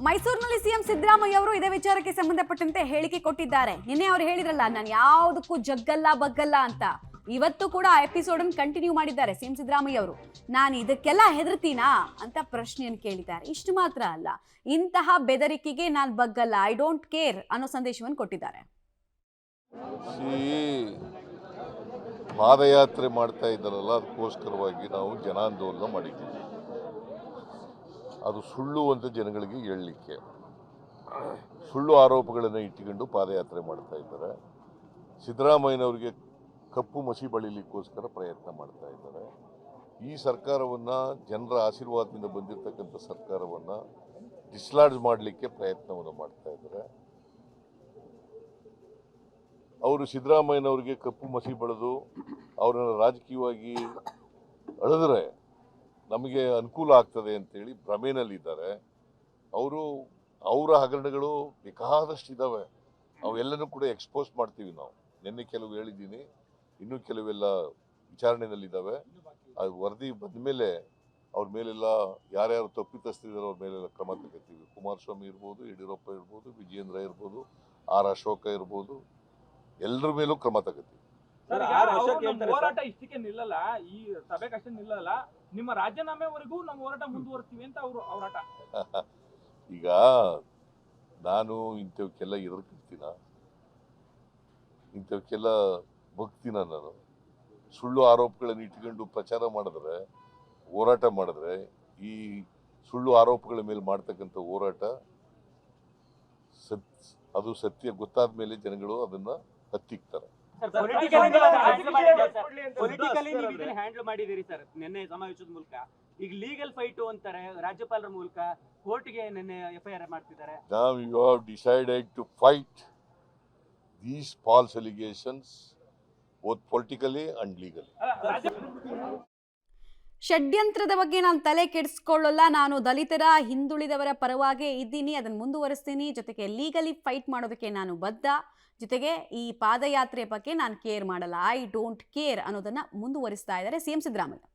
ಮೈಸೂರಿನಲ್ಲಿ ಸಿಎಂ ಸಿದ್ದರಾಮಯ್ಯ ಅವರು ಇದೇ ವಿಚಾರಕ್ಕೆ ಸಂಬಂಧಪಟ್ಟಂತೆ ಹೇಳಿಕೆ ಕೊಟ್ಟಿದ್ದಾರೆ. ನಿನ್ನೆ ಅವರು ಹೇಳಿದ್ರಲ್ಲ, ನಾನು ಯಾವುದಕ್ಕೂ ಜಗ್ಗಲ್ಲ ಬಗ್ಗಲ್ಲ ಅಂತ. ಇವತ್ತು ಕೂಡ ಆ ಎಪಿಸೋಡ್ ಅನ್ನು ಕಂಟಿನ್ಯೂ ಮಾಡಿದ್ದಾರೆ ಸಿಎಂ ಸಿದ್ದರಾಮಯ್ಯ ಅವರು. ನಾನು ಇದಕ್ಕೆಲ್ಲ ಹೆದರ್ತೀನಾ ಅಂತ ಪ್ರಶ್ನೆಯನ್ನು ಕೇಳಿದ್ದಾರೆ. ಇಷ್ಟು ಮಾತ್ರ ಅಲ್ಲ, ಇಂತಹ ಬೆದರಿಕೆಗೆ ನಾನು ಬಗ್ಗಲ್ಲ, ಐ ಡೋಂಟ್ ಕೇರ್ ಅನ್ನೋ ಸಂದೇಶವನ್ನು ಕೊಟ್ಟಿದ್ದಾರೆ. ಪಾದಯಾತ್ರೆ ಮಾಡ್ತಾ ಇದ್ದಾರಲ್ಲ, ಅದಕ್ಕೋಸ್ಕರವಾಗಿ ನಾವು ಜನಾಂದೋಲನ ಮಾಡಿದ್ದೀವಿ. ಅದು ಸುಳ್ಳು ಅಂತ ಜನಗಳಿಗೆ ಹೇಳಲಿಕ್ಕೆ, ಸುಳ್ಳು ಆರೋಪಗಳನ್ನು ಇಟ್ಟುಕೊಂಡು ಪಾದಯಾತ್ರೆ ಮಾಡ್ತಾ ಇದ್ದಾರೆ. ಸಿದ್ದರಾಮಯ್ಯನವರಿಗೆ ಕಪ್ಪು ಮಸಿ ಬಳಿಲಿಕ್ಕೋಸ್ಕರ ಪ್ರಯತ್ನ ಮಾಡ್ತಾ ಇದ್ದಾರೆ. ಈ ಸರ್ಕಾರವನ್ನು, ಜನರ ಆಶೀರ್ವಾದದಿಂದ ಬಂದಿರತಕ್ಕಂಥ ಸರ್ಕಾರವನ್ನು ಡಿಸ್ಲಾಡ್ಜ್ ಮಾಡಲಿಕ್ಕೆ ಪ್ರಯತ್ನವನ್ನು ಮಾಡ್ತಾ ಇದ್ದಾರೆ. ಅವರು ಸಿದ್ದರಾಮಯ್ಯನವರಿಗೆ ಕಪ್ಪು ಮಸಿ ಬಳಿದು ಅವರನ್ನು ರಾಜಕೀಯವಾಗಿ ಅಳೆದ್ರೆ ನಮಗೆ ಅನುಕೂಲ ಆಗ್ತದೆ ಅಂತೇಳಿ ಭ್ರಮೆನಲ್ಲಿದ್ದಾರೆ. ಅವರ ಹಗರಣಗಳು ಬೇಕಾದಷ್ಟಿದ್ದಾವೆ. ಅವೆಲ್ಲನೂ ಕೂಡ ಎಕ್ಸ್ಪೋಸ್ ಮಾಡ್ತೀವಿ ನಾವು. ನಿನ್ನೆ ಕೆಲವು ಹೇಳಿದ್ದೀನಿ, ಇನ್ನೂ ಕೆಲವೆಲ್ಲ ವಿಚಾರಣೆಯಲ್ಲಿದ್ದಾವೆ. ಅದು ವರದಿ ಬಂದ ಮೇಲೆ ಅವ್ರ ಮೇಲೆಲ್ಲ ಯಾರ್ಯಾರು ತಪ್ಪಿತಸ್ಥರಿದ್ದಾರೆ ಅವ್ರ ಮೇಲೆಲ್ಲ ಕ್ರಮ ತಗೋತೀವಿ. ಕುಮಾರಸ್ವಾಮಿ ಇರ್ಬೋದು, ಯಡಿಯೂರಪ್ಪ ಇರ್ಬೋದು, ವಿಜಯೇಂದ್ರ ಇರ್ಬೋದು, ಆರ್ ಅಶೋಕ ಇರ್ಬೋದು, ಎಲ್ಲರ ಮೇಲೂ ಕ್ರಮ ತಗೋತೀವಿ. ಹೋರಾಟ ಇಷ್ಟಕ್ಕೆ ನಿಲ್ಲಲ್ಲ, ಈ ಸಭೆಗೆ ಅಷ್ಟೇ ನಿಲ್ಲಲ್ಲ, ನಿಮ್ಮ ರಾಜೀನಾಮೆವರೆಗೂ ನಮ್ಮ ಹೋರಾಟ ಮುಂದುವರಿಸ್ತೀವಿ ಅಂತ ಅವರು ಹೋರಾಟ. ಈಗ ನಾನು ಇಂಥವಕ್ಕೆಲ್ಲ ಎದುರ್ಕಿರ್ತೀನ, ಇಂಥವಕ್ಕೆಲ್ಲ ಬಗ್ತೀನ. ನಾನು ಸುಳ್ಳು ಆರೋಪಗಳನ್ನು ಇಟ್ಕೊಂಡು ಪ್ರಚಾರ ಮಾಡಿದ್ರೆ, ಹೋರಾಟ ಮಾಡಿದ್ರೆ, ಈ ಸುಳ್ಳು ಆರೋಪಗಳ ಮೇಲೆ ಮಾಡ್ತಕ್ಕಂಥ ಹೋರಾಟ ಅದು ಸತ್ಯ ಗೊತ್ತಾದ ಮೇಲೆ ಜನಗಳು ಅದನ್ನ ಹತ್ತಿಕ್ತಾರೆ. ಹ್ಯಾಂಡಲ್ ಮಾಡಿದಿರಿ ಸರ್ ನಿನ್ನೆ ಸಮಾವೇಶದ ಮೂಲಕ. ಈಗ ಲೀಗಲ್ ಫೈಟ್ ಅಂತಾರೆ, ರಾಜ್ಯಪಾಲರ ಮೂಲಕ ಕೋರ್ಟ್ಗೆ ನಿನ್ನೆ FIR ಮಾಡ್ತಿದ್ದಾರೆ. Now you have decided to fight these false allegations both politically and legally. ಷಡ್ಯಂತ್ರದ ಬಗ್ಗೆ ನಾನು ತಲೆ ಕೆಡಿಸ್ಕೊಳ್ಳಲ್ಲ. ನಾನು ದಲಿತರ, ಹಿಂದುಳಿದವರ ಪರವಾಗೇ ಇದ್ದೀನಿ, ಅದನ್ನು ಮುಂದುವರಿಸ್ತೀನಿ. ಜೊತೆಗೆ ಲೀಗಲಿ ಫೈಟ್ ಮಾಡೋದಕ್ಕೆ ನಾನು ಬದ್ಧ. ಜೊತೆಗೆ ಈ ಪಾದಯಾತ್ರೆ ಬಗ್ಗೆ ನಾನು ಕೇರ್ ಮಾಡಲ್ಲ, ಐ ಡೋಂಟ್ ಕೇರ್ ಅನ್ನೋದನ್ನ ಮುಂದುವರಿಸ್ತಾ ಇದ್ದಾರೆ ಸಿಎಂ ಸಿದ್ದರಾಮಯ್ಯ.